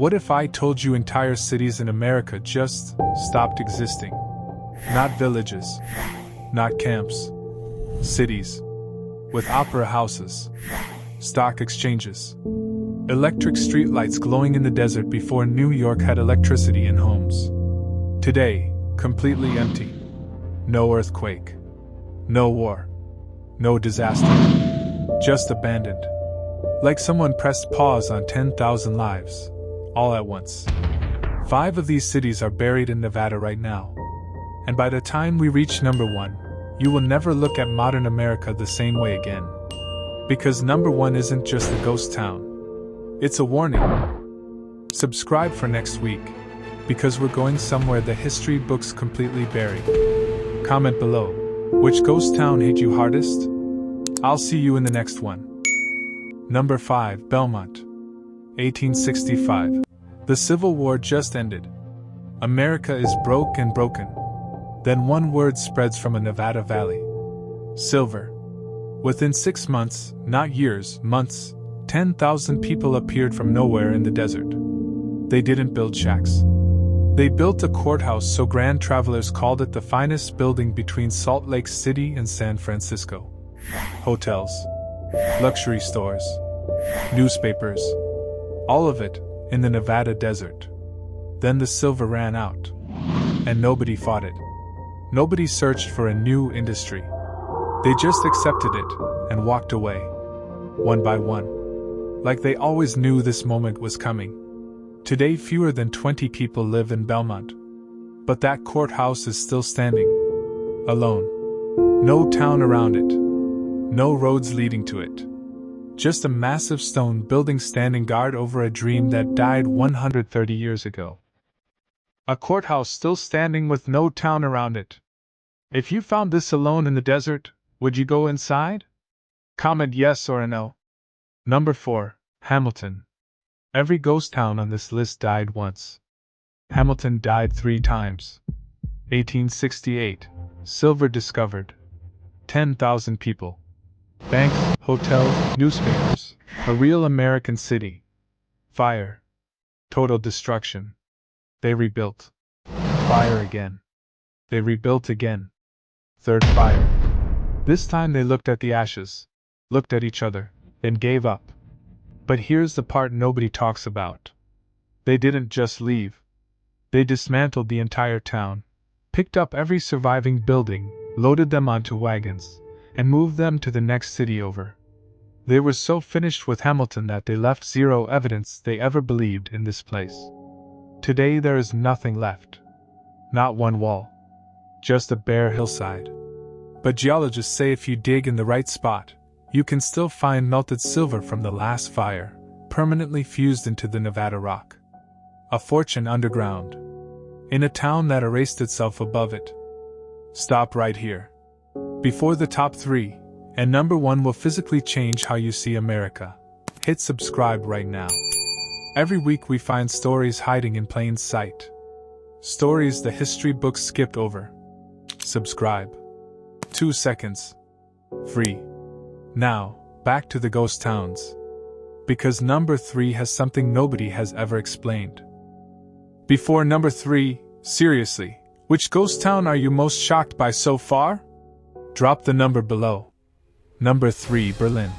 What if I told you entire cities in America just stopped existing? Not villages, not camps, cities with opera houses, stock exchanges, electric streetlights glowing in the desert before New York had electricity in homes. Today, completely empty. No earthquake, no war, no disaster, just abandoned. Like someone pressed pause on 10,000 lives, all at once. 5 of these cities are buried in Nevada right now. And by the time we reach number 1, you will never look at modern America the same way again. Because number 1 isn't just a ghost town. It's a warning. Subscribe for next week, because we're going somewhere the history books completely bury. Comment below, which ghost town hit you hardest? I'll see you in the next one. Number 5, Belmont. 1865. The Civil War just ended. America is broke and broken. Then one word spreads from a Nevada valley. Silver. Within 6 months, not years, months, 10,000 people appeared from nowhere in the desert. They didn't build shacks. They built a courthouse so grand travelers called it the finest building between Salt Lake City and San Francisco. Hotels, luxury stores, newspapers, all of it in the Nevada desert. Then the silver ran out, and nobody fought it. Nobody searched for a new industry. They just accepted it and walked away, one by one, like they always knew this moment was coming. Today fewer than 20 people live in Belmont, but that courthouse is still standing, alone. No town around it, no roads leading to it. Just a massive stone building standing guard over a dream that died 130 years ago. A courthouse still standing with no town around it. If you found this alone in the desert, would you go inside? Comment yes or no. Number 4, Hamilton. Every ghost town on this list died once. Hamilton died 3 times. 1868, silver discovered. 10,000 people. Banks, hotels, newspapers. A real American city. Fire. Total destruction. They rebuilt. Fire again. They rebuilt again. 3rd fire. This time they looked at the ashes, looked at each other, and gave up. But here's the part nobody talks about. They didn't just leave. They dismantled the entire town, picked up every surviving building, loaded them onto wagons, and moved them to the next city over. They were so finished with Hamilton that they left 0 evidence they ever believed in this place. Today there is nothing left. Not one wall. Just a bare hillside. But geologists say if you dig in the right spot, you can still find melted silver from the last fire, permanently fused into the Nevada rock. A fortune underground. In a town that erased itself above it. Stop right here. Before the top 3, and number 1 will physically change how you see America. Hit subscribe right now. Every week we find stories hiding in plain sight. Stories the history books skipped over. Subscribe. 2 seconds. Free. Now, back to the ghost towns. Because number 3 has something nobody has ever explained. Before number 3, seriously, which ghost town are you most shocked by so far? Drop the number below. Number 3, Berlin.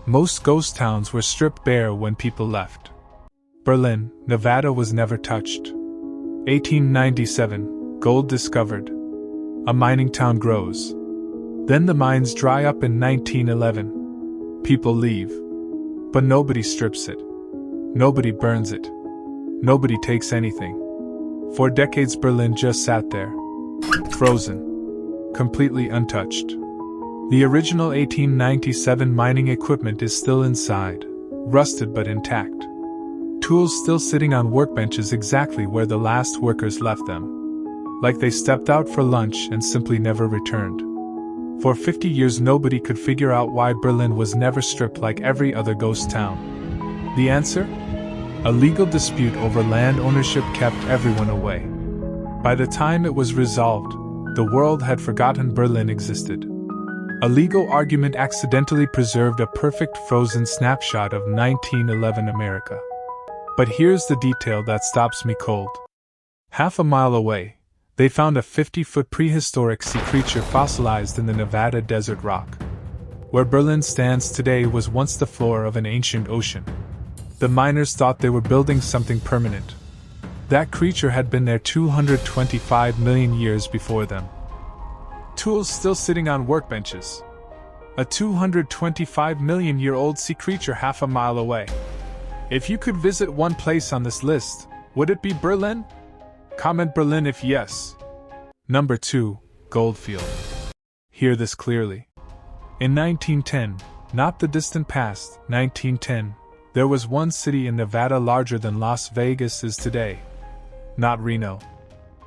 Most ghost towns were stripped bare when people left. Berlin, Nevada was never touched. 1897, gold discovered. A mining town grows. Then the mines dry up in 1911. People leave. But nobody strips it. Nobody burns it. Nobody takes anything. For decades Berlin just sat there. Frozen. Completely untouched. The original 1897 mining equipment is still inside, rusted but intact. Tools still sitting on workbenches exactly where the last workers left them. Like they stepped out for lunch and simply never returned. For 50 years nobody could figure out why Berlin was never stripped like every other ghost town. The answer? A legal dispute over land ownership kept everyone away. By the time it was resolved, the world had forgotten Berlin existed. A legal argument accidentally preserved a perfect frozen snapshot of 1911 America. But here's the detail that stops me cold. Half a mile away, they found a 50-foot prehistoric sea creature fossilized in the Nevada desert rock. Where Berlin stands today was once the floor of an ancient ocean. The miners thought they were building something permanent. That creature had been there 225 million years before them. Tools still sitting on workbenches. A 225 million year old sea creature half a mile away. If you could visit one place on this list, would it be Berlin? Comment Berlin if yes. Number 2, Goldfield. Hear this clearly. In 1910, not the distant past, 1910, there was one city in Nevada larger than Las Vegas is today. Not Reno.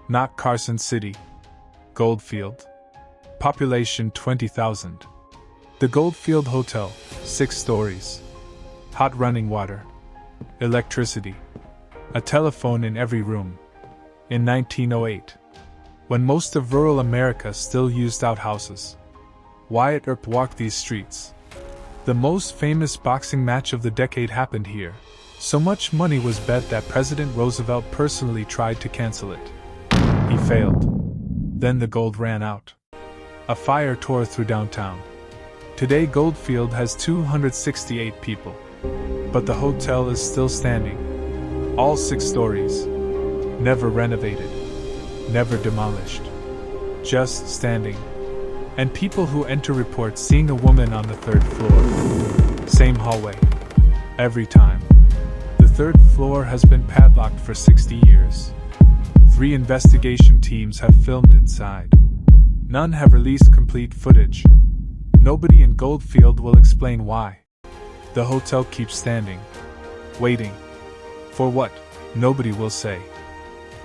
Not Carson City. Goldfield. Population 20,000. The Goldfield Hotel, 6 stories. Hot running water. Electricity. A telephone in every room. In 1908, when most of rural America still used outhouses, Wyatt Earp walked these streets. The most famous boxing match of the decade happened here. So much money was bet that President Roosevelt personally tried to cancel it. He failed. Then the gold ran out. A fire tore through downtown. Today Goldfield has 268 people. But the hotel is still standing. All 6 stories. Never renovated. Never demolished. Just standing. And people who enter report seeing a woman on the 3rd floor. Same hallway. Every time. The 3rd floor has been padlocked for 60 years. 3 investigation teams have filmed inside. None have released complete footage. Nobody in Goldfield will explain why. The hotel keeps standing. Waiting. For what? Nobody will say.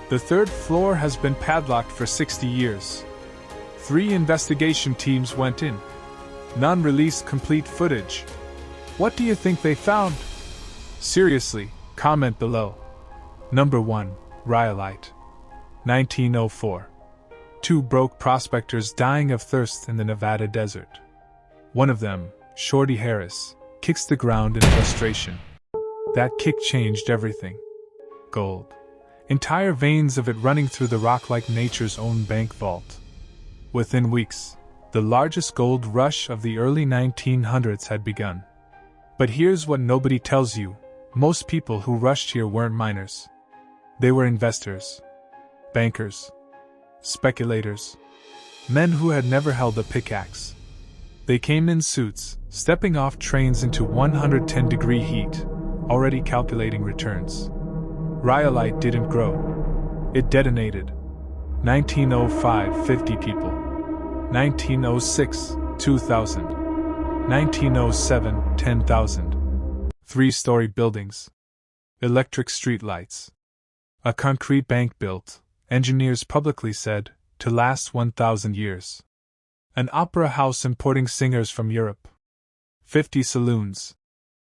The 3rd floor has been padlocked for 60 years. 3 investigation teams went in. None released complete footage. What do you think they found? Seriously, comment below. Number 1, Rhyolite. 1904. 2 broke prospectors dying of thirst in the Nevada desert. One of them, Shorty Harris, kicks the ground in frustration. That kick changed everything. Gold. Entire veins of it running through the rock like nature's own bank vault. Within weeks, the largest gold rush of the early 1900s had begun. But here's what nobody tells you. Most people who rushed here weren't miners. They were investors. Bankers. Speculators. Men who had never held a pickaxe. They came in suits, stepping off trains into 110-degree heat, already calculating returns. Rhyolite didn't grow. It detonated. 1905, 50 people. 1906, 2,000. 1907, 10,000. 3-story buildings. Electric streetlights. A concrete bank built, engineers publicly said, to last 1,000 years. An opera house importing singers from Europe. 50 saloons.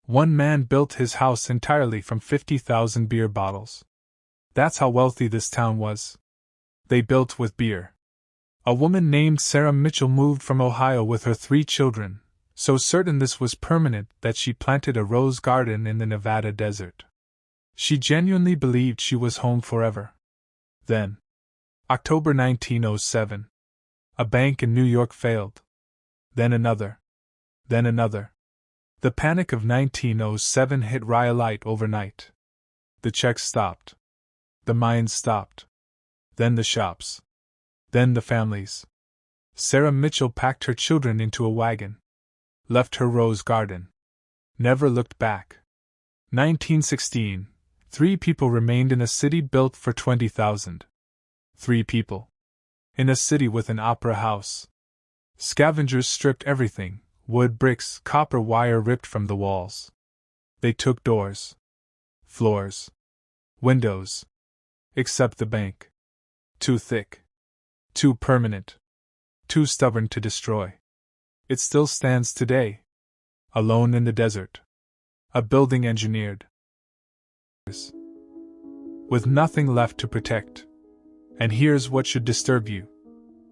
One man built his house entirely from 50,000 beer bottles. That's how wealthy this town was. They built with beer. A woman named Sarah Mitchell moved from Ohio with her 3 children, so certain this was permanent that she planted a rose garden in the Nevada desert. She genuinely believed she was home forever. Then, October 1907, a bank in New York failed. Then another. Then another. The panic of 1907 hit Rhyolite overnight. The checks stopped. The mines stopped. Then the shops. Then the families. Sarah Mitchell packed her children into a wagon. Left her rose garden. Never looked back. 1916. 3 people remained in a city built for 20,000. 3 people. In a city with an opera house. Scavengers stripped everything. Wood, bricks, copper wire ripped from the walls. They took doors, floors, windows. Except the bank. Too thick. Too permanent. Too stubborn to destroy. It still stands today. Alone in the desert. A building engineered. With nothing left to protect. And here's what should disturb you.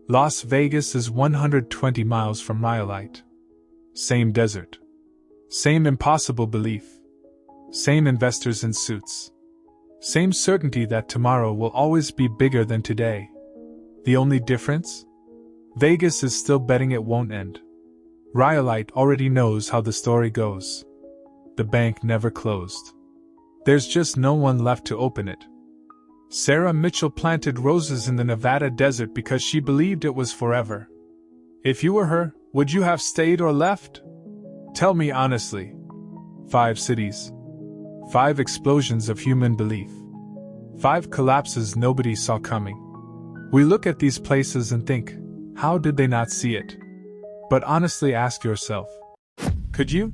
Las Vegas is 120 miles from Rhyolite. Same desert. Same impossible belief. Same investors in suits. Same certainty that tomorrow will always be bigger than today. The only difference? Vegas is still betting it won't end. Rhyolite already knows how the story goes. The bank never closed. There's just no one left to open it. Sarah Mitchell planted roses in the Nevada desert because she believed it was forever. If you were her, would you have stayed or left? Tell me honestly. 5 cities. 5 explosions of human belief. 5 collapses nobody saw coming. We look at these places and think, how did they not see it? But honestly ask yourself, could you?